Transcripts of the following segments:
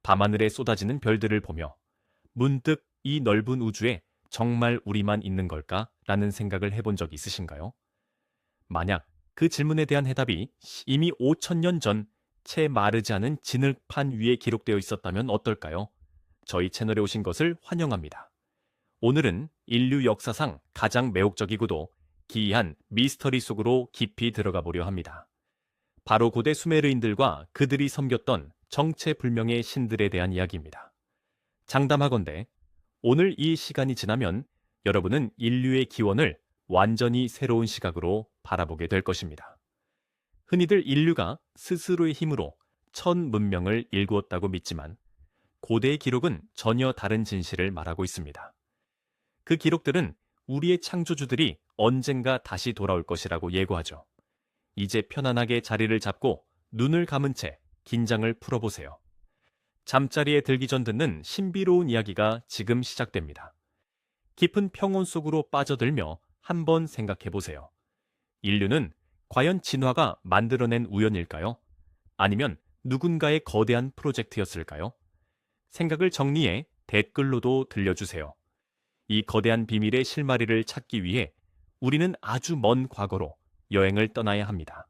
밤하늘에 쏟아지는 별들을 보며 문득 이 넓은 우주에 정말 우리만 있는 걸까? 라는 생각을 해본 적 있으신가요? 만약 그 질문에 대한 해답이 이미 5천년 전 채 마르지 않은 진흙판 위에 기록되어 있었다면 어떨까요? 저희 채널에 오신 것을 환영합니다. 오늘은 인류 역사상 가장 매혹적이고도 기이한 미스터리 속으로 깊이 들어가 보려 합니다. 바로 고대 수메르인들과 그들이 섬겼던 정체불명의 신들에 대한 이야기입니다. 장담하건대 오늘 이 시간이 지나면 여러분은 인류의 기원을 완전히 새로운 시각으로 바라보게 될 것입니다. 흔히들 인류가 스스로의 힘으로 첫 문명을 일구었다고 믿지만 고대의 기록은 전혀 다른 진실을 말하고 있습니다. 그 기록들은 우리의 창조주들이 언젠가 다시 돌아올 것이라고 예고하죠. 이제 편안하게 자리를 잡고 눈을 감은 채 긴장을 풀어보세요. 잠자리에 들기 전 듣는 신비로운 이야기가 지금 시작됩니다. 깊은 평온 속으로 빠져들며 한번 생각해보세요. 인류는 과연 진화가 만들어낸 우연일까요? 아니면 누군가의 거대한 프로젝트였을까요? 생각을 정리해 댓글로도 들려주세요. 이 거대한 비밀의 실마리를 찾기 위해 우리는 아주 먼 과거로 여행을 떠나야 합니다.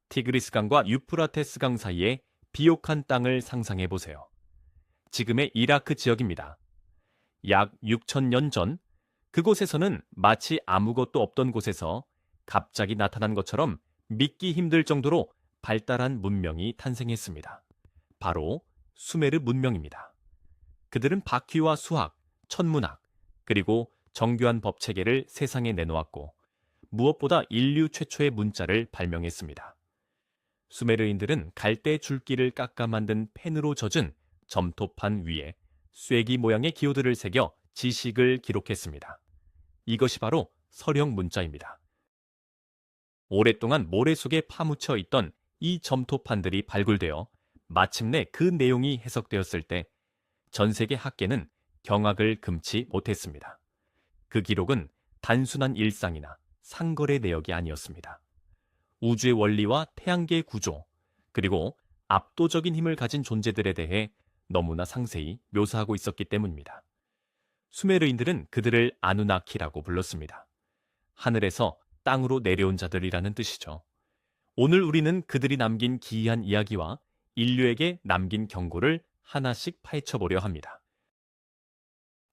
티그리스강과 유프라테스강 사이에 비옥한 땅을 상상해 보세요. 지금의 이라크 지역입니다. 약 6천년 전 그곳에서는 마치 아무것도 없던 곳에서 갑자기 나타난 것처럼 믿기 힘들 정도로 발달한 문명이 탄생했습니다. 바로 수메르 문명입니다. 그들은 바퀴와 수학, 천문학, 그리고 정교한 법 체계를 세상에 내놓았고 무엇보다 인류 최초의 문자를 발명했습니다. 수메르인들은 갈대 줄기를 깎아 만든 펜으로 젖은 점토판 위에 쐐기 모양의 기호들을 새겨 지식을 기록했습니다. 이것이 바로 서령 문자입니다. 오랫동안 모래 속에 파묻혀 있던 이 점토판들이 발굴되어 마침내 그 내용이 해석되었을 때 전 세계 학계는 경악을 금치 못했습니다. 그 기록은 단순한 일상이나 상거래 내역이 아니었습니다. 우주의 원리와 태양계의 구조, 그리고 압도적인 힘을 가진 존재들에 대해 너무나 상세히 묘사하고 있었기 때문입니다. 수메르인들은 그들을 아누나키라고 불렀습니다. 하늘에서 땅으로 내려온 자들이라는 뜻이죠. 오늘 우리는 그들이 남긴 기이한 이야기와 인류에게 남긴 경고를 하나씩 파헤쳐보려 합니다.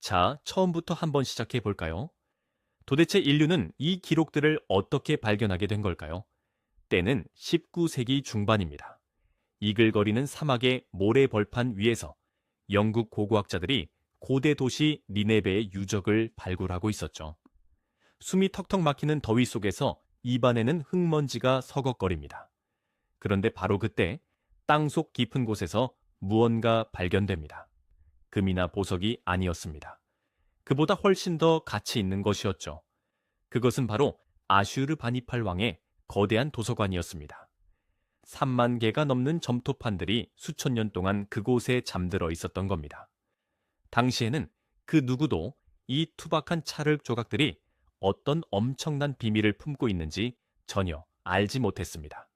자, 처음부터 한번 시작해 볼까요? 도대체 인류는 이 기록들을 어떻게 발견하게 된 걸까요? 때는 19세기 중반입니다. 이글거리는 사막의 모래 벌판 위에서 영국 고고학자들이 고대 도시 니네베의 유적을 발굴하고 있었죠. 숨이 턱턱 막히는 더위 속에서 입안에는 흙먼지가 서걱거립니다. 그런데 바로 그때 땅속 깊은 곳에서 무언가 발견됩니다. 금이나 보석이 아니었습니다. 그보다 훨씬 더 가치 있는 것이었죠. 그것은 바로 아슈르바니팔 왕의 거대한 도서관이었습니다. 3만 개가 넘는 점토판들이 수천 년 동안 그곳에 잠들어 있었던 겁니다. 당시에는 그 누구도 이 투박한 찰흙 조각들이 어떤 엄청난 비밀을 품고 있는지 전혀 알지 못했습니다.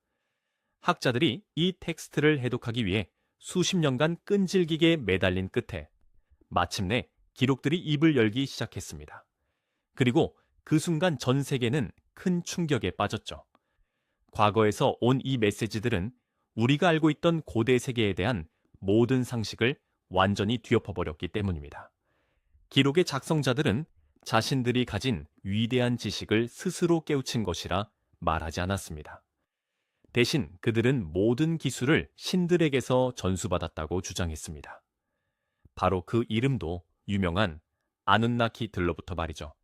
학자들이 이 텍스트를 해독하기 위해 수십 년간 끈질기게 매달린 끝에 마침내 기록들이 입을 열기 시작했습니다. 그리고 그 순간 전 세계는 큰 충격에 빠졌죠. 과거에서 온 이 메시지들은 우리가 알고 있던 고대 세계에 대한 모든 상식을 완전히 뒤엎어버렸기 때문입니다. 기록의 작성자들은 자신들이 가진 위대한 지식을 스스로 깨우친 것이라 말하지 않았습니다. 대신 그들은 모든 기술을 신들에게서 전수받았다고 주장했습니다. 바로 그 이름도 유명한 아누나키들로부터 말이죠.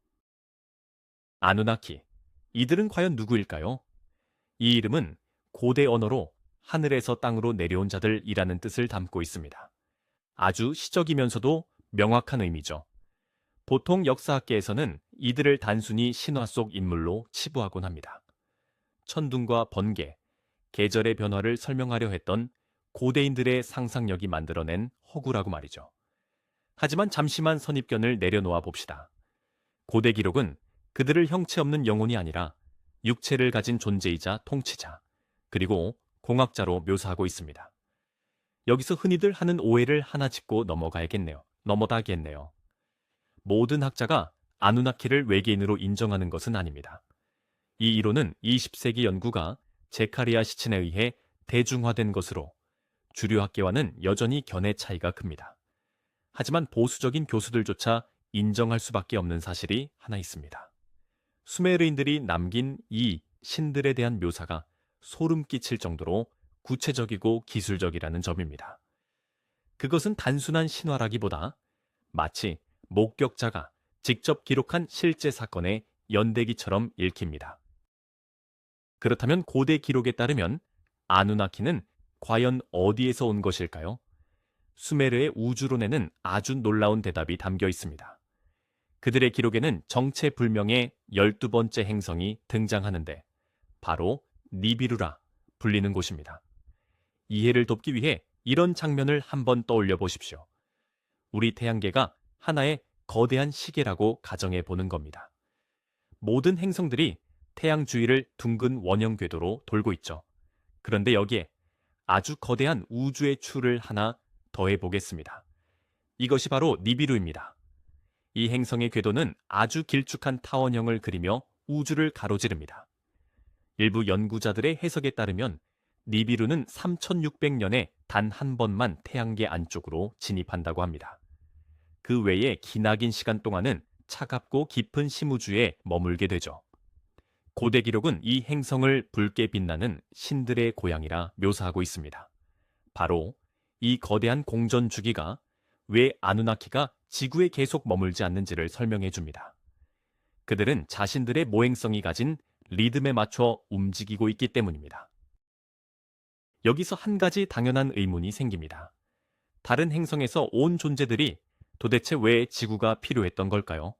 아누나키, 이들은 과연 누구일까요? 이 이름은 고대 언어로 하늘에서 땅으로 내려온 자들이라는 뜻을 담고 있습니다. 아주 시적이면서도 명확한 의미죠. 보통 역사학계에서는 이들을 단순히 신화 속 인물로 치부하곤 합니다. 천둥과 번개, 계절의 변화를 설명하려 했던 고대인들의 상상력이 만들어낸 허구라고 말이죠. 하지만 잠시만 선입견을 내려놓아 봅시다. 고대 기록은 그들을 형체 없는 영혼이 아니라 육체를 가진 존재이자 통치자, 그리고 공학자로 묘사하고 있습니다. 여기서 흔히들 하는 오해를 하나 짚고 넘어가겠네요. 모든 학자가 아누나키를 외계인으로 인정하는 것은 아닙니다. 이 이론은 20세기 연구가 제카리아 시친에 의해 대중화된 것으로 주류 학계와는 여전히 견해 차이가 큽니다. 하지만 보수적인 교수들조차 인정할 수밖에 없는 사실이 하나 있습니다. 수메르인들이 남긴 이 신들에 대한 묘사가 소름 끼칠 정도로 구체적이고 기술적이라는 점입니다. 그것은 단순한 신화라기보다 마치 목격자가 직접 기록한 실제 사건의 연대기처럼 읽힙니다. 그렇다면 고대 기록에 따르면 아누나키는 과연 어디에서 온 것일까요? 수메르의 우주론에는 아주 놀라운 대답이 담겨 있습니다. 그들의 기록에는 정체불명의 12번째 행성이 등장하는데 바로 니비루라 불리는 곳입니다. 이해를 돕기 위해 이런 장면을 한번 떠올려 보십시오. 우리 태양계가 하나의 거대한 시계라고 가정해 보는 겁니다. 모든 행성들이 태양 주위를 둥근 원형 궤도로 돌고 있죠. 그런데 여기에 아주 거대한 우주의 추를 하나 더해 보겠습니다. 이것이 바로 니비루입니다. 이 행성의 궤도는 아주 길쭉한 타원형을 그리며 우주를 가로지릅니다. 일부 연구자들의 해석에 따르면 니비루는 3600년에 단 한 번만 태양계 안쪽으로 진입한다고 합니다. 그 외에 기나긴 시간 동안은 차갑고 깊은 심우주에 머물게 되죠. 고대 기록은 이 행성을 붉게 빛나는 신들의 고향이라 묘사하고 있습니다. 바로 이 거대한 공전 주기가 왜 아누나키가 지구에 계속 머물지 않는지를 설명해 줍니다. 그들은 자신들의 모행성이 가진 리듬에 맞춰 움직이고 있기 때문입니다. 여기서 한 가지 당연한 의문이 생깁니다. 다른 행성에서 온 존재들이 도대체 왜 지구가 필요했던 걸까요?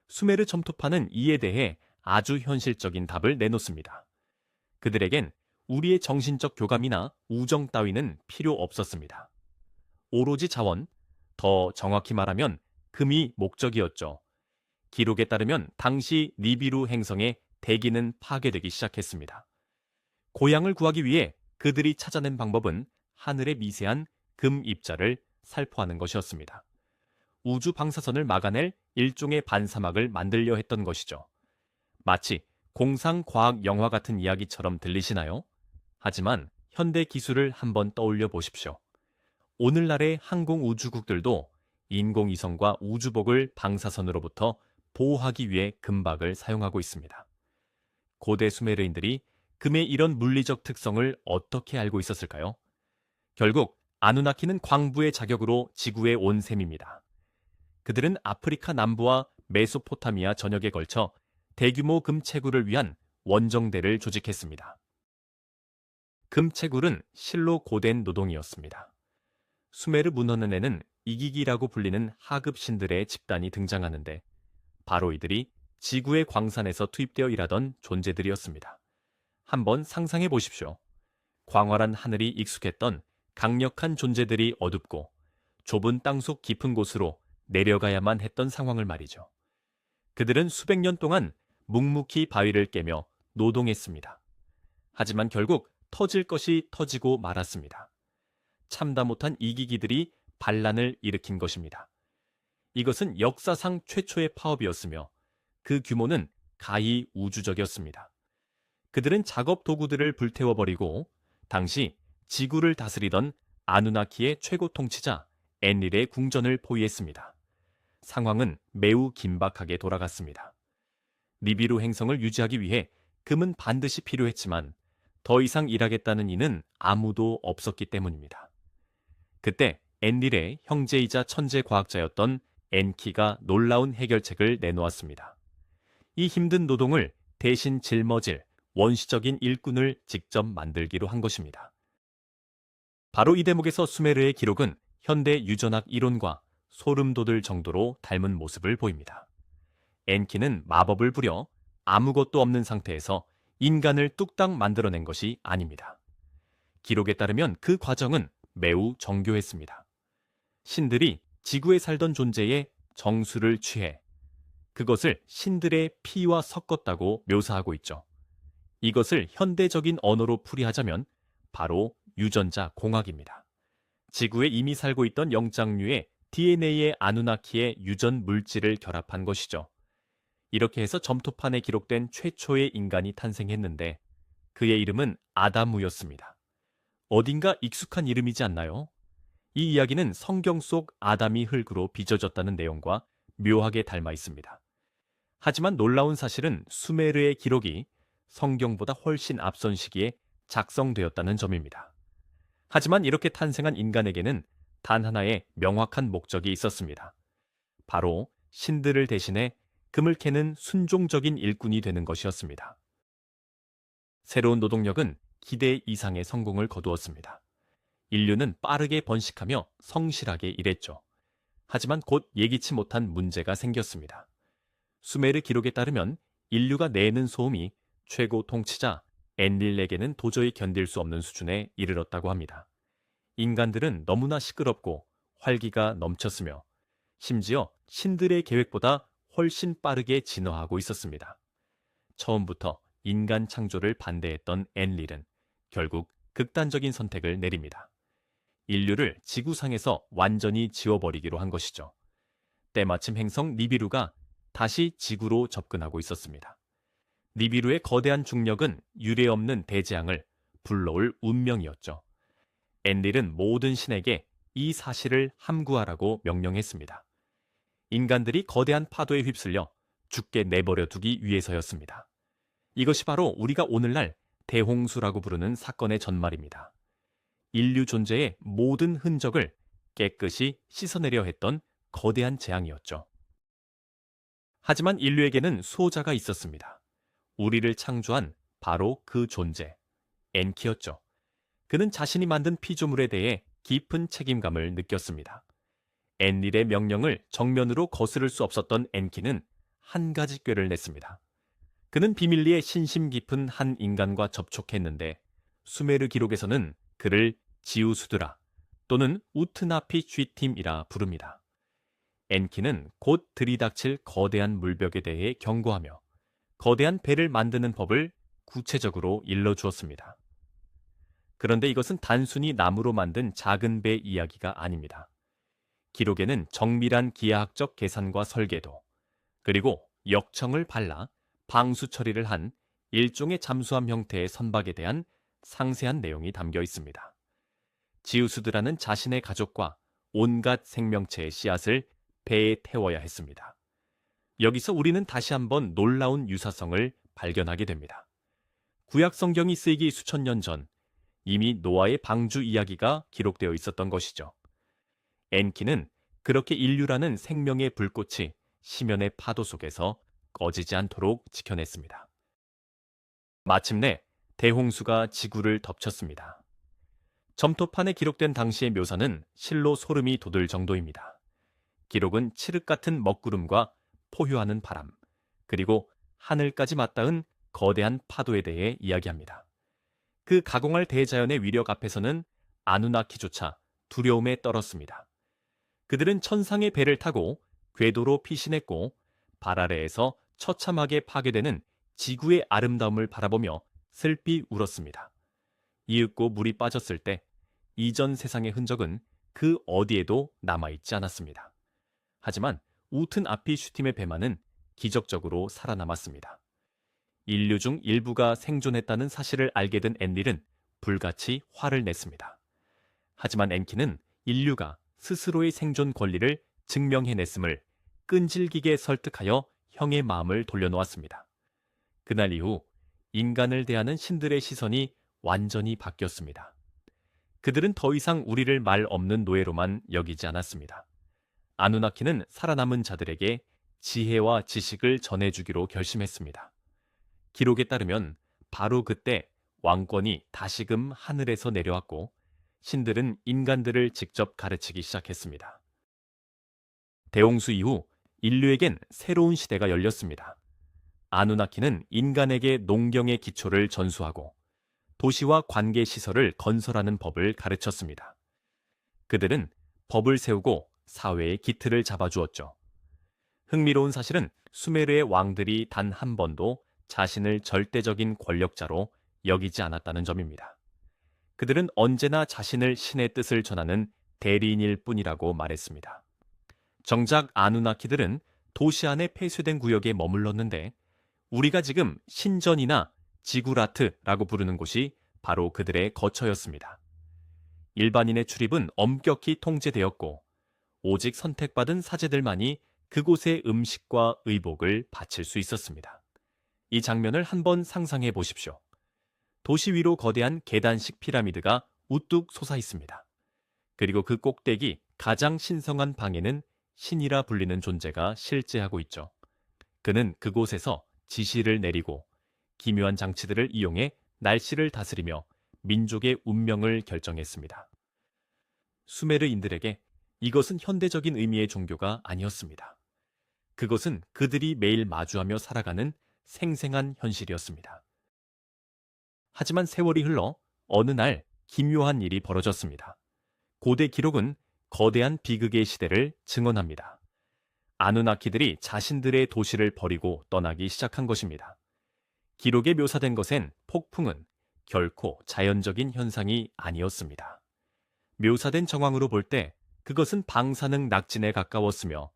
수메르 점토파는 이에 대해 아주 현실적인 답을 내놓습니다. 그들에겐 우리의 정신적 교감이나 우정 따위는 필요 없었습니다. 오로지 자원, 더 정확히 말하면 금이 목적이었죠. 기록에 따르면 당시 니비루 행성의 대기는 파괴되기 시작했습니다. 고향을 구하기 위해 그들이 찾아낸 방법은 하늘의 미세한 금 입자를 살포하는 것이었습니다. 우주 방사선을 막아낼 일종의 반사막을 만들려 했던 것이죠. 마치 공상과학 영화 같은 이야기처럼 들리시나요? 하지만 현대 기술을 한번 떠올려 보십시오. 오늘날의 항공우주국들도 인공위성과 우주복을 방사선으로부터 보호하기 위해 금박을 사용하고 있습니다. 고대 수메르인들이 금의 이런 물리적 특성을 어떻게 알고 있었을까요? 결국 아누나키는 광부의 자격으로 지구에 온 셈입니다. 그들은 아프리카 남부와 메소포타미아 전역에 걸쳐 대규모 금 채굴을 위한 원정대를 조직했습니다. 금 채굴은 실로 고된 노동이었습니다. 수메르 문헌에는 이기기라고 불리는 하급 신들의 집단이 등장하는데 바로 이들이 지구의 광산에서 투입되어 일하던 존재들이었습니다. 한번 상상해 보십시오. 광활한 하늘이 익숙했던 강력한 존재들이 어둡고 좁은 땅속 깊은 곳으로 내려가야만 했던 상황을 말이죠. 그들은 수백 년 동안 묵묵히 바위를 깨며 노동했습니다. 하지만 결국 터질 것이 터지고 말았습니다. 참다 못한 이기기들이 반란을 일으킨 것입니다. 이것은 역사상 최초의 파업이었으며 그 규모는 가히 우주적이었습니다. 그들은 작업 도구들을 불태워버리고 당시 지구를 다스리던 아누나키의 최고 통치자 엔릴의 궁전을 포위했습니다. 상황은 매우 긴박하게 돌아갔습니다. 니비루 행성을 유지하기 위해 금은 반드시 필요했지만 더 이상 일하겠다는 이는 아무도 없었기 때문입니다. 그때 엔릴의 형제이자 천재 과학자였던 엔키가 놀라운 해결책을 내놓았습니다. 이 힘든 노동을 대신 짊어질 원시적인 일꾼을 직접 만들기로 한 것입니다. 바로 이 대목에서 수메르의 기록은 현대 유전학 이론과 소름 돋을 정도로 닮은 모습을 보입니다. 엔키는 마법을 부려 아무것도 없는 상태에서 인간을 뚝딱 만들어낸 것이 아닙니다. 기록에 따르면 그 과정은 매우 정교했습니다. 신들이 지구에 살던 존재의 정수를 취해 그것을 신들의 피와 섞었다고 묘사하고 있죠. 이것을 현대적인 언어로 풀이하자면 바로 유전자 공학입니다. 지구에 이미 살고 있던 영장류의 DNA의 아누나키의 유전 물질을 결합한 것이죠. 이렇게 해서 점토판에 기록된 최초의 인간이 탄생했는데 그의 이름은 아다무였습니다. 어딘가 익숙한 이름이지 않나요? 이 이야기는 성경 속 아담이 흙으로 빚어졌다는 내용과 묘하게 닮아 있습니다. 하지만 놀라운 사실은 수메르의 기록이 성경보다 훨씬 앞선 시기에 작성되었다는 점입니다. 하지만 이렇게 탄생한 인간에게는 단 하나의 명확한 목적이 있었습니다. 바로 신들을 대신해 금을 캐는 순종적인 일꾼이 되는 것이었습니다. 새로운 노동력은 기대 이상의 성공을 거두었습니다. 인류는 빠르게 번식하며 성실하게 일했죠. 하지만 곧 예기치 못한 문제가 생겼습니다. 수메르 기록에 따르면 인류가 내는 소음이 최고 통치자 엔릴에게는 도저히 견딜 수 없는 수준에 이르렀다고 합니다. 인간들은 너무나 시끄럽고 활기가 넘쳤으며 심지어 신들의 계획보다 훨씬 빠르게 진화하고 있었습니다. 처음부터 인간 창조를 반대했던 엔릴은 결국 극단적인 선택을 내립니다. 인류를 지구상에서 완전히 지워버리기로 한 것이죠. 때마침 행성 니비루가 다시 지구로 접근하고 있었습니다. 니비루의 거대한 중력은 유례없는 대재앙을 불러올 운명이었죠. 엔릴은 모든 신에게 이 사실을 함구하라고 명령했습니다. 인간들이 거대한 파도에 휩쓸려 죽게 내버려 두기 위해서였습니다. 이것이 바로 우리가 오늘날 대홍수라고 부르는 사건의 전말입니다. 인류 존재의 모든 흔적을 깨끗이 씻어내려 했던 거대한 재앙이었죠. 하지만 인류에게는 수호자가 있었습니다. 우리를 창조한 바로 그 존재, 엔키였죠. 그는 자신이 만든 피조물에 대해 깊은 책임감을 느꼈습니다. 엔릴의 명령을 정면으로 거스를 수 없었던 엔키는 한 가지 꾀를 냈습니다. 그는 비밀리에 신심 깊은 한 인간과 접촉했는데 수메르 기록에서는 그를 지우수드라 또는 우트나피 쥐팀이라 부릅니다. 엔키는 곧 들이닥칠 거대한 물벽에 대해 경고하며 거대한 배를 만드는 법을 구체적으로 일러주었습니다. 그런데 이것은 단순히 나무로 만든 작은 배 이야기가 아닙니다. 기록에는 정밀한 기하학적 계산과 설계도, 그리고 역청을 발라 방수 처리를 한 일종의 잠수함 형태의 선박에 대한 상세한 내용이 담겨 있습니다. 지우스드라는 자신의 가족과 온갖 생명체의 씨앗을 배에 태워야 했습니다. 여기서 우리는 다시 한번 놀라운 유사성을 발견하게 됩니다. 구약 성경이 쓰이기 수천 년 전 이미 노아의 방주 이야기가 기록되어 있었던 것이죠. 엔키는 그렇게 인류라는 생명의 불꽃이 심연의 파도 속에서 꺼지지 않도록 지켜냈습니다. 마침내 대홍수가 지구를 덮쳤습니다. 점토판에 기록된 당시의 묘사는 실로 소름이 돋을 정도입니다. 기록은 칠흑 같은 먹구름과 포효하는 바람, 그리고 하늘까지 맞닿은 거대한 파도에 대해 이야기합니다. 그 가공할 대자연의 위력 앞에서는 아누나키조차 두려움에 떨었습니다. 그들은 천상의 배를 타고 궤도로 피신했고 발 아래에서 처참하게 파괴되는 지구의 아름다움을 바라보며 슬피 울었습니다. 이윽고 물이 빠졌을 때 이전 세상의 흔적은 그 어디에도 남아있지 않았습니다. 하지만 우튼 아피 슈팀의 배만은 기적적으로 살아남았습니다. 인류 중 일부가 생존했다는 사실을 알게 된 엔릴은 불같이 화를 냈습니다. 하지만 엔키는 인류가 스스로의 생존 권리를 증명해냈음을 끈질기게 설득하여 형의 마음을 돌려놓았습니다. 그날 이후 인간을 대하는 신들의 시선이 완전히 바뀌었습니다. 그들은 더 이상 우리를 말 없는 노예로만 여기지 않았습니다. 아누나키는 살아남은 자들에게 지혜와 지식을 전해주기로 결심했습니다. 기록에 따르면 바로 그때 왕권이 다시금 하늘에서 내려왔고 신들은 인간들을 직접 가르치기 시작했습니다. 대홍수 이후 인류에겐 새로운 시대가 열렸습니다. 아누나키는 인간에게 농경의 기초를 전수하고 도시와 관계시설을 건설하는 법을 가르쳤습니다. 그들은 법을 세우고 사회의 기틀을 잡아주었죠. 흥미로운 사실은 수메르의 왕들이 단 한 번도 자신을 절대적인 권력자로 여기지 않았다는 점입니다. 그들은 언제나 자신을 신의 뜻을 전하는 대리인일 뿐이라고 말했습니다. 정작 아누나키들은 도시 안에 폐쇄된 구역에 머물렀는데 우리가 지금 신전이나 지구라트라고 부르는 곳이 바로 그들의 거처였습니다. 일반인의 출입은 엄격히 통제되었고 오직 선택받은 사제들만이 그곳의 음식과 의복을 바칠 수 있었습니다. 이 장면을 한번 상상해 보십시오. 도시 위로 거대한 계단식 피라미드가 우뚝 솟아 있습니다. 그리고 그 꼭대기 가장 신성한 방에는 신이라 불리는 존재가 실제하고 있죠. 그는 그곳에서 지시를 내리고 기묘한 장치들을 이용해 날씨를 다스리며 민족의 운명을 결정했습니다. 수메르인들에게 이것은 현대적인 의미의 종교가 아니었습니다. 그것은 그들이 매일 마주하며 살아가는 생생한 현실이었습니다. 하지만 세월이 흘러 어느 날 기묘한 일이 벌어졌습니다. 고대 기록은 거대한 비극의 시대를 증언합니다. 아누나키들이 자신들의 도시를 버리고 떠나기 시작한 것입니다. 기록에 묘사된 것엔 폭풍은 결코 자연적인 현상이 아니었습니다. 묘사된 정황으로 볼 때 그것은 방사능 낙진에 가까웠으며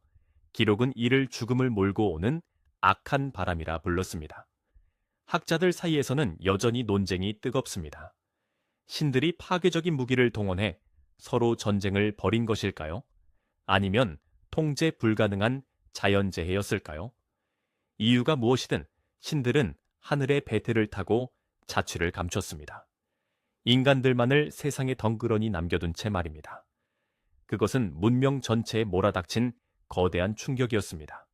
기록은 이를 죽음을 몰고 오는 악한 바람이라 불렀습니다. 학자들 사이에서는 여전히 논쟁이 뜨겁습니다. 신들이 파괴적인 무기를 동원해 서로 전쟁을 벌인 것일까요? 아니면 통제 불가능한 자연재해였을까요? 이유가 무엇이든 신들은 하늘의 배틀을 타고 자취를 감췄습니다. 인간들만을 세상에 덩그러니 남겨둔 채 말입니다. 그것은 문명 전체에 몰아닥친 거대한 충격이었습니다.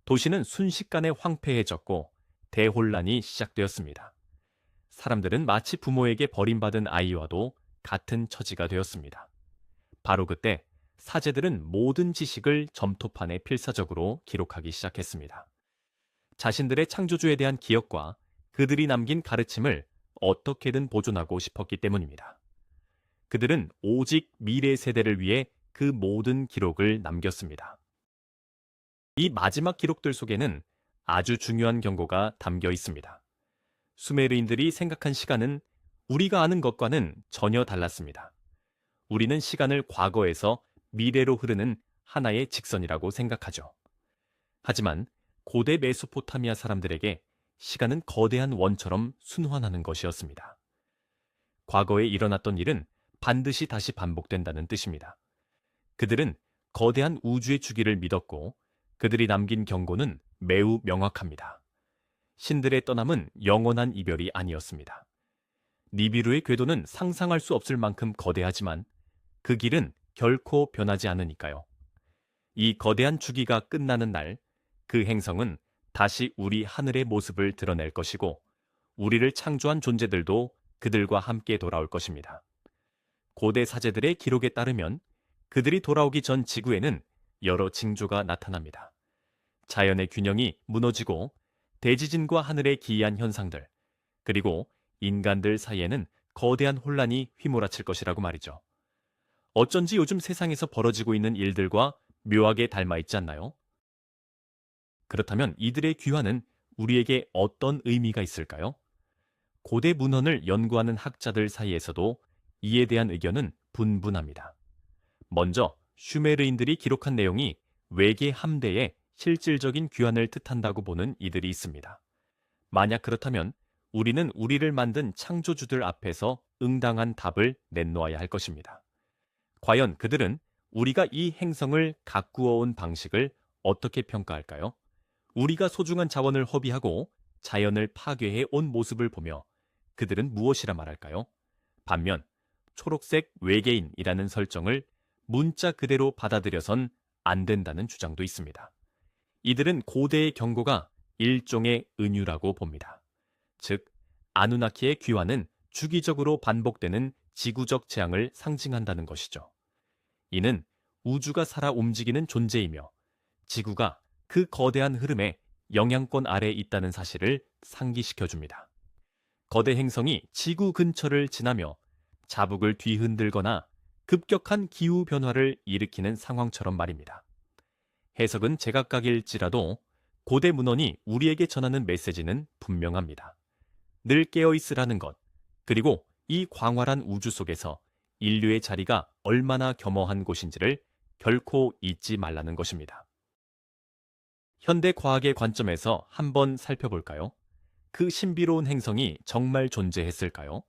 도시는 순식간에 황폐해졌고 대혼란이 시작되었습니다. 사람들은 마치 부모에게 버림받은 아이와도 같은 처지가 되었습니다. 바로 그때 사제들은 모든 지식을 점토판에 필사적으로 기록하기 시작했습니다. 자신들의 창조주에 대한 기억과 그들이 남긴 가르침을 어떻게든 보존하고 싶었기 때문입니다. 그들은 오직 미래 세대를 위해 그 모든 기록을 남겼습니다. 이 마지막 기록들 속에는 아주 중요한 경고가 담겨 있습니다. 수메르인들이 생각한 시간은 우리가 아는 것과는 전혀 달랐습니다. 우리는 시간을 과거에서 미래로 흐르는 하나의 직선이라고 생각하죠. 하지만 고대 메소포타미아 사람들에게 시간은 거대한 원처럼 순환하는 것이었습니다. 과거에 일어났던 일은 반드시 다시 반복된다는 뜻입니다. 그들은 거대한 우주의 주기를 믿었고 그들이 남긴 경고는 매우 명확합니다. 신들의 떠남은 영원한 이별이 아니었습니다. 니비루의 궤도는 상상할 수 없을 만큼 거대하지만 그 길은 결코 변하지 않으니까요. 이 거대한 주기가 끝나는 날, 그 행성은 다시 우리 하늘의 모습을 드러낼 것이고 우리를 창조한 존재들도 그들과 함께 돌아올 것입니다. 고대 사제들의 기록에 따르면 그들이 돌아오기 전 지구에는 여러 징조가 나타납니다. 자연의 균형이 무너지고 대지진과 하늘의 기이한 현상들, 그리고 인간들 사이에는 거대한 혼란이 휘몰아칠 것이라고 말이죠. 어쩐지 요즘 세상에서 벌어지고 있는 일들과 묘하게 닮아 있지 않나요? 그렇다면 이들의 귀환은 우리에게 어떤 의미가 있을까요? 고대 문헌을 연구하는 학자들 사이에서도 이에 대한 의견은 분분합니다. 먼저 슈메르인들이 기록한 내용이 외계 함대의 실질적인 귀환을 뜻한다고 보는 이들이 있습니다. 만약 그렇다면 우리는 우리를 만든 창조주들 앞에서 응당한 답을 내놓아야 할 것입니다. 과연 그들은 우리가 이 행성을 가꾸어 온 방식을 어떻게 평가할까요? 우리가 소중한 자원을 허비하고 자연을 파괴해 온 모습을 보며 그들은 무엇이라 말할까요? 반면 초록색 외계인이라는 설정을 문자 그대로 받아들여선 안 된다는 주장도 있습니다. 이들은 고대의 경고가 일종의 은유라고 봅니다. 즉, 아누나키의 귀환은 주기적으로 반복되는 지구적 재앙을 상징한다는 것이죠. 이는 우주가 살아 움직이는 존재이며 지구가 그 거대한 흐름에 영향권 아래에 있다는 사실을 상기시켜줍니다. 거대 행성이 지구 근처를 지나며 자북을 뒤흔들거나 급격한 기후 변화를 일으키는 상황처럼 말입니다. 해석은 제각각일지라도 고대 문헌이 우리에게 전하는 메시지는 분명합니다. 늘 깨어있으라는 것, 그리고 이 광활한 우주 속에서 인류의 자리가 얼마나 겸허한 곳인지를 결코 잊지 말라는 것입니다. 현대 과학의 관점에서 한번 살펴볼까요? 그 신비로운 행성이 정말 존재했을까요?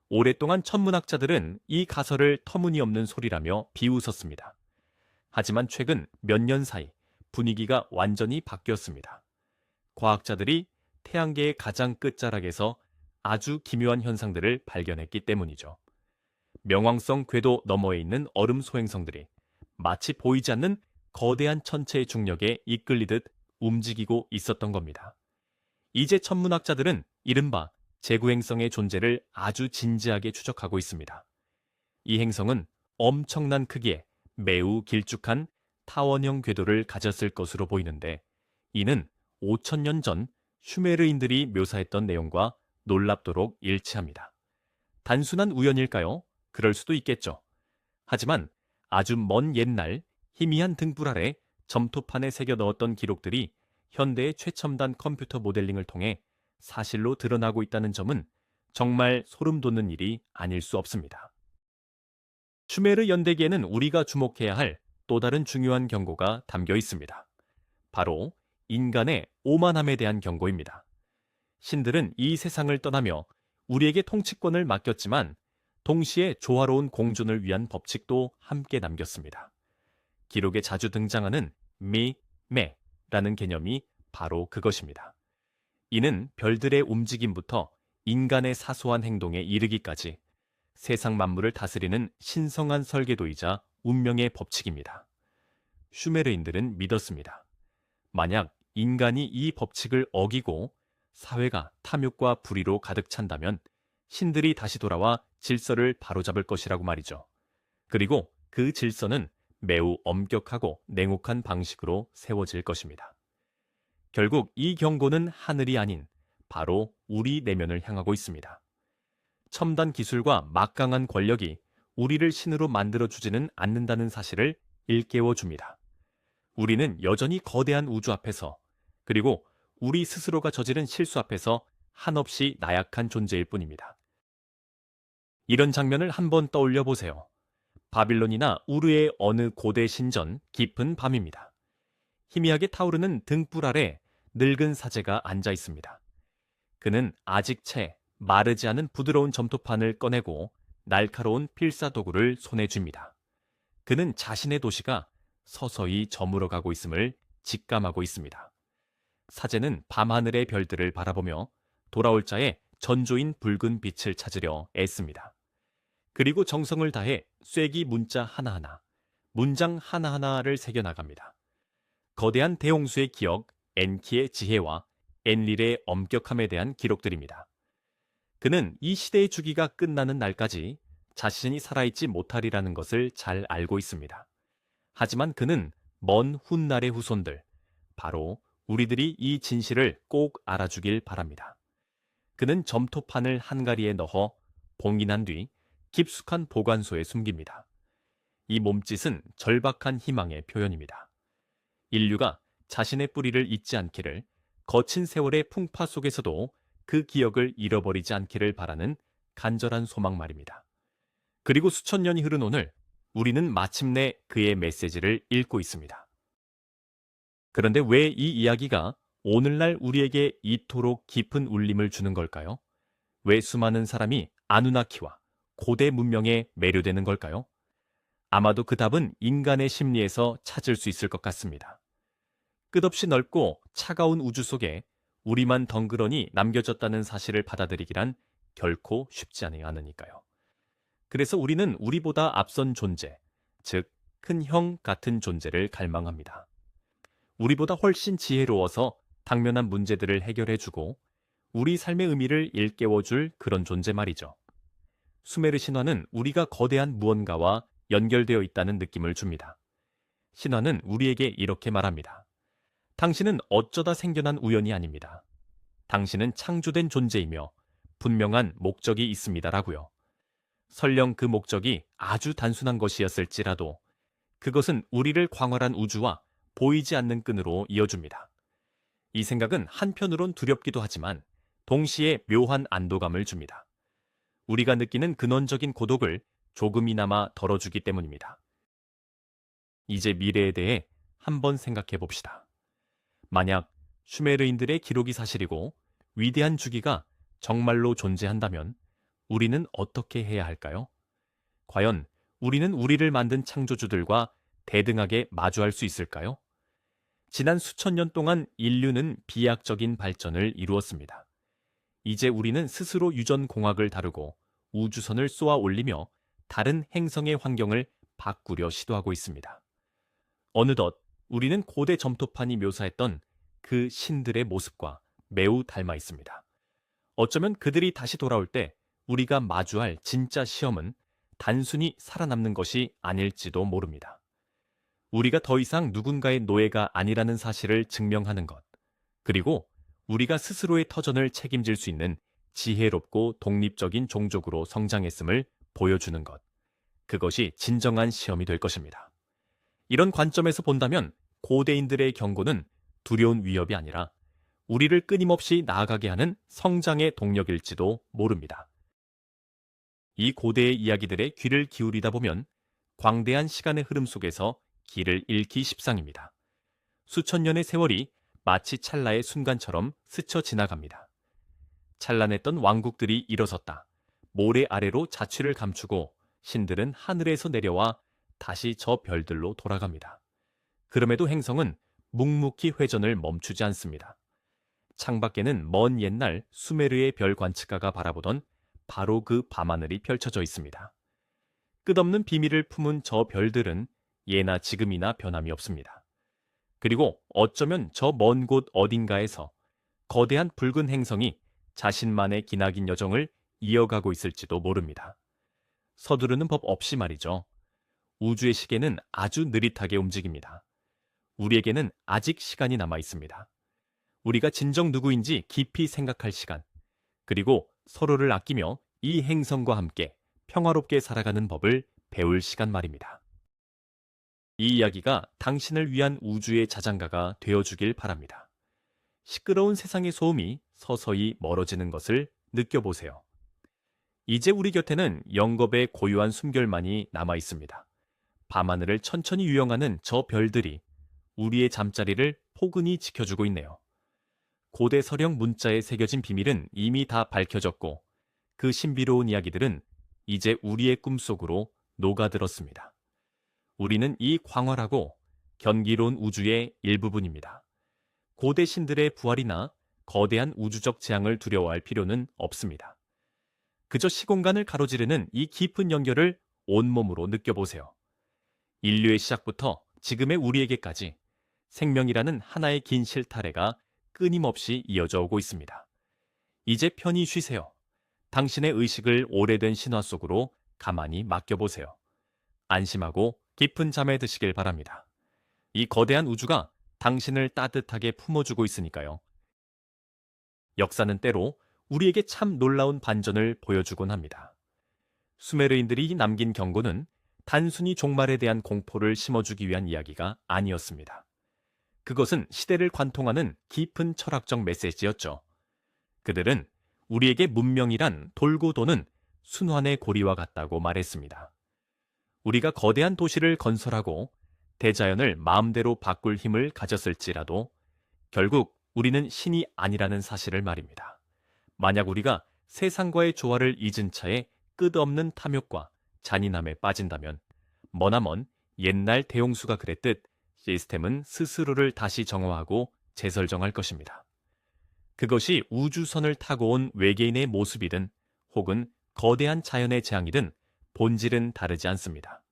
오랫동안 천문학자들은 이 가설을 터무니없는 소리라며 비웃었습니다. 하지만 최근 몇 년 사이 분위기가 완전히 바뀌었습니다. 과학자들이 태양계의 가장 끝자락에서 아주 기묘한 현상들을 발견했기 때문이죠. 명왕성 궤도 너머에 있는 얼음 소행성들이 마치 보이지 않는 거대한 천체의 중력에 이끌리듯 움직이고 있었던 겁니다. 이제 천문학자들은 이른바 제구행성의 존재를 아주 진지하게 추적하고 있습니다. 이 행성은 엄청난 크기에 매우 길쭉한 타원형 궤도를 가졌을 것으로 보이는데, 이는 5천년 전 슈메르인들이 묘사했던 내용과 놀랍도록 일치합니다. 단순한 우연일까요? 그럴 수도 있겠죠. 하지만 아주 먼 옛날 희미한 등불 아래 점토판에 새겨 넣었던 기록들이 현대의 최첨단 컴퓨터 모델링을 통해 사실로 드러나고 있다는 점은 정말 소름 돋는 일이 아닐 수 없습니다. 슈메르 연대기에는 우리가 주목해야 할 또 다른 중요한 경고가 담겨 있습니다. 바로 인간의 오만함에 대한 경고입니다. 신들은 이 세상을 떠나며 우리에게 통치권을 맡겼지만 동시에 조화로운 공존을 위한 법칙도 함께 남겼습니다. 기록에 자주 등장하는 매라는 개념이 바로 그것입니다. 이는 별들의 움직임부터 인간의 사소한 행동에 이르기까지 세상 만물을 다스리는 신성한 설계도이자 운명의 법칙입니다. 슈메르인들은 믿었습니다. 만약 인간이 이 법칙을 어기고 사회가 탐욕과 불의로 가득 찬다면 신들이 다시 돌아와 질서를 바로잡을 것이라고 말이죠. 그리고 그 질서는 매우 엄격하고 냉혹한 방식으로 세워질 것입니다. 결국 이 경고는 하늘이 아닌 바로 우리 내면을 향하고 있습니다. 첨단 기술과 막강한 권력이 우리를 신으로 만들어주지는 않는다는 사실을 일깨워 줍니다. 우리는 여전히 거대한 우주 앞에서, 그리고 우리 스스로가 저지른 실수 앞에서 한없이 나약한 존재일 뿐입니다. 이런 장면을 한번 떠올려 보세요. 바빌론이나 우르의 어느 고대 신전 깊은 밤입니다. 희미하게 타오르는 등불 아래 늙은 사제가 앉아 있습니다. 그는 아직 채 마르지 않은 부드러운 점토판을 꺼내고 날카로운 필사도구를 손에 쥡니다. 그는 자신의 도시가 서서히 저물어가고 있음을 직감하고 있습니다. 사제는 밤하늘의 별들을 바라보며 돌아올 자의 전조인 붉은 빛을 찾으려 애씁니다. 그리고 정성을 다해 쐐기 문자 하나하나, 문장 하나하나를 새겨나갑니다. 거대한 대홍수의 기억, 엔키의 지혜와 엔릴의 엄격함에 대한 기록들입니다. 그는 이 시대의 주기가 끝나는 날까지 자신이 살아있지 못하리라는 것을 잘 알고 있습니다. 하지만 그는 먼 훗날의 후손들, 바로 우리들이 이 진실을 꼭 알아주길 바랍니다. 그는 점토판을 한가리에 넣어 봉인한 뒤 깊숙한 보관소에 숨깁니다. 이 몸짓은 절박한 희망의 표현입니다. 인류가 자신의 뿌리를 잊지 않기를, 거친 세월의 풍파 속에서도 그 기억을 잃어버리지 않기를 바라는 간절한 소망 말입니다. 그리고 수천 년이 흐른 오늘, 우리는 마침내 그의 메시지를 읽고 있습니다. 그런데 왜 이 이야기가 오늘날 우리에게 이토록 깊은 울림을 주는 걸까요? 왜 수많은 사람이 아누나키와 고대 문명에 매료되는 걸까요? 아마도 그 답은 인간의 심리에서 찾을 수 있을 것 같습니다. 끝없이 넓고 차가운 우주 속에 우리만 덩그러니 남겨졌다는 사실을 받아들이기란 결코 쉽지 않으니까요. 그래서 우리는 우리보다 앞선 존재, 즉 큰 형 같은 존재를 갈망합니다. 우리보다 훨씬 지혜로워서 당면한 문제들을 해결해주고 우리 삶의 의미를 일깨워줄 그런 존재 말이죠. 수메르 신화는 우리가 거대한 무언가와 연결되어 있다는 느낌을 줍니다. 신화는 우리에게 이렇게 말합니다. 당신은 어쩌다 생겨난 우연이 아닙니다. 당신은 창조된 존재이며 분명한 목적이 있습니다라고요. 설령 그 목적이 아주 단순한 것이었을지라도 그것은 우리를 광활한 우주와 보이지 않는 끈으로 이어줍니다. 이 생각은 한편으론 두렵기도 하지만 동시에 묘한 안도감을 줍니다. 우리가 느끼는 근원적인 고독을 조금이나마 덜어주기 때문입니다. 이제 미래에 대해 한번 생각해 봅시다. 만약 슈메르인들의 기록이 사실이고 위대한 주기가 정말로 존재한다면 우리는 어떻게 해야 할까요? 과연 우리는 우리를 만든 창조주들과 대등하게 마주할 수 있을까요? 지난 수천 년 동안 인류는 비약적인 발전을 이루었습니다. 이제 우리는 스스로 유전공학을 다루고 우주선을 쏘아 올리며 다른 행성의 환경을 바꾸려 시도하고 있습니다. 어느덧 우리는 고대 점토판이 묘사했던 그 신들의 모습과 매우 닮아 있습니다. 어쩌면 그들이 다시 돌아올 때 우리가 마주할 진짜 시험은 단순히 살아남는 것이 아닐지도 모릅니다. 우리가 더 이상 누군가의 노예가 아니라는 사실을 증명하는 것, 그리고 우리가 스스로의 터전을 책임질 수 있는 지혜롭고 독립적인 종족으로 성장했음을 보여주는 것, 그것이 진정한 시험이 될 것입니다. 이런 관점에서 본다면 고대인들의 경고는 두려운 위협이 아니라 우리를 끊임없이 나아가게 하는 성장의 동력일지도 모릅니다. 이 고대의 이야기들에 귀를 기울이다 보면 광대한 시간의 흐름 속에서 길을 잃기 십상입니다. 수천 년의 세월이 마치 찰나의 순간처럼 스쳐 지나갑니다. 찬란했던 왕국들이 일어섰다. 모래 아래로 자취를 감추고 신들은 하늘에서 내려와 다시 저 별들로 돌아갑니다. 그럼에도 행성은 묵묵히 회전을 멈추지 않습니다. 창밖에는 먼 옛날 수메르의 별 관측가가 바라보던 바로 그 밤하늘이 펼쳐져 있습니다. 끝없는 비밀을 품은 저 별들은 예나 지금이나 변함이 없습니다. 그리고 어쩌면 저 먼 곳 어딘가에서 거대한 붉은 행성이 자신만의 기나긴 여정을 이어가고 있을지도 모릅니다. 서두르는 법 없이 말이죠. 우주의 시계는 아주 느릿하게 움직입니다. 우리에게는 아직 시간이 남아 있습니다. 우리가 진정 누구인지 깊이 생각할 시간, 그리고 서로를 아끼며 이 행성과 함께 평화롭게 살아가는 법을 배울 시간 말입니다. 이 이야기가 당신을 위한 우주의 자장가가 되어주길 바랍니다. 시끄러운 세상의 소음이 서서히 멀어지는 것을 느껴보세요. 이제 우리 곁에는 영겁의 고요한 숨결만이 남아 있습니다. 밤하늘을 천천히 유영하는 저 별들이 우리의 잠자리를 포근히 지켜주고 있네요. 고대 서령 문자에 새겨진 비밀은 이미 다 밝혀졌고 그 신비로운 이야기들은 이제 우리의 꿈속으로 녹아들었습니다. 우리는 이 광활하고 견기로운 우주의 일부분입니다. 고대 신들의 부활이나 거대한 우주적 재앙을 두려워할 필요는 없습니다. 그저 시공간을 가로지르는 이 깊은 연결을 온몸으로 느껴보세요. 인류의 시작부터 지금의 우리에게까지 생명이라는 하나의 긴 실타래가 끊임없이 이어져 오고 있습니다. 이제 편히 쉬세요. 당신의 의식을 오래된 신화 속으로 가만히 맡겨보세요. 안심하고 깊은 잠에 드시길 바랍니다. 이 거대한 우주가 당신을 따뜻하게 품어주고 있으니까요. 역사는 때로 우리에게 참 놀라운 반전을 보여주곤 합니다. 수메르인들이 남긴 경고는 단순히 종말에 대한 공포를 심어주기 위한 이야기가 아니었습니다. 그것은 시대를 관통하는 깊은 철학적 메시지였죠. 그들은 우리에게 문명이란 돌고 도는 순환의 고리와 같다고 말했습니다. 우리가 거대한 도시를 건설하고 대자연을 마음대로 바꿀 힘을 가졌을지라도 결국 우리는 신이 아니라는 사실을 말입니다. 만약 우리가 세상과의 조화를 잊은 차에 끝없는 탐욕과 잔인함에 빠진다면 머나먼 옛날 대홍수가 그랬듯 시스템은 스스로를 다시 정화하고 재설정할 것입니다. 그것이 우주선을 타고 온 외계인의 모습이든 혹은 거대한 자연의 재앙이든 본질은 다르지 않습니다.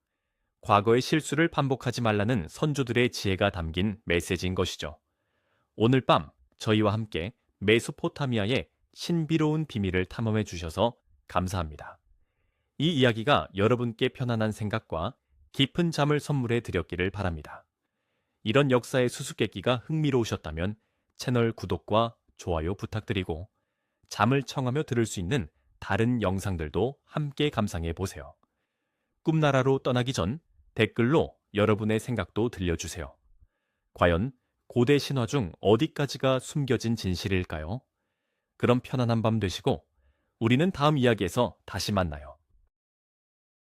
과거의 실수를 반복하지 말라는 선조들의 지혜가 담긴 메시지인 것이죠. 오늘 밤 저희와 함께 메소포타미아의 신비로운 비밀을 탐험해 주셔서 감사합니다. 이 이야기가 여러분께 편안한 생각과 깊은 잠을 선물해 드렸기를 바랍니다. 이런 역사의 수수께끼가 흥미로우셨다면 채널 구독과 좋아요 부탁드리고 잠을 청하며 들을 수 있는 다른 영상들도 함께 감상해 보세요. 꿈나라로 떠나기 전 댓글로 여러분의 생각도 들려주세요. 과연 고대 신화 중 어디까지가 숨겨진 진실일까요? 그럼 편안한 밤 되시고 우리는 다음 이야기에서 다시 만나요.